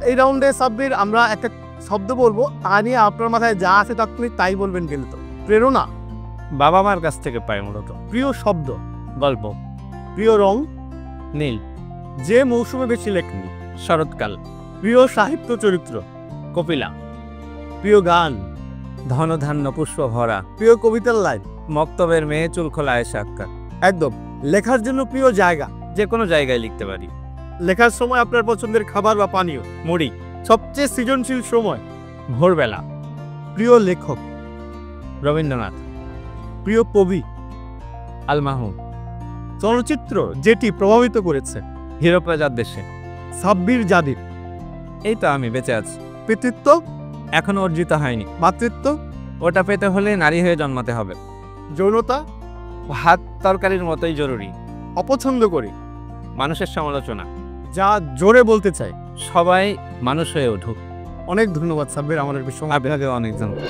এই রাউন্ডে সাব্বির আমরা একটা শব্দ বলবো, তা নিয়ে আপনার মাথায় যা আছে তখনই তাই বলবেন কিন্তু। প্রেরণা বাবা মার কাছ থেকে পাই মূলত। প্রিয় শব্দ গল্প। প্রিয় রং নীল। যে মৌসুমে বেশি লেখনি শরৎকাল। প্রিয় সাহিত্য চরিত্র কপিলা। প্রিয় গান ধন ধান্য পুষ্প ভরা। প্রিয় কবিতার লাইন মক্তবের মেয়ে চুল খোলা এসে আক্কার। একদম। লেখার জন্য প্রিয় জায়গা যে কোনো জায়গায় লিখতে পারি। লেখার সময় আপনার পছন্দের খাবার বা পানীয় মুড়ি। সবচেয়ে সৃজনশীল সময় ভোরবেলা। প্রিয় লেখক রবীন্দ্রনাথ। প্রিয় কবি আল মাহমুদ। চলচ্চিত্র যেটি প্রভাবিত করেছে হীরপ্রজার দেশে। সাব্বির জাদির এই তো আমি বেঁচে আছি। পিতৃত্ব এখনো অর্জিত হয়নি। মাতৃত্ব ওটা পেতে হলে নারী হয়ে জন্মাতে হবে। যৌনতা ভাত তরকারির মতোই জরুরি। অপছন্দ করি মানুষের সমালোচনা। যা জোরে বলতে চাই সবাই মানুষ হয়ে উঠুক। অনেক ধন্যবাদ সাব্বির আমাদের বিষয় আপনাকে অনেক ধন্যবাদ।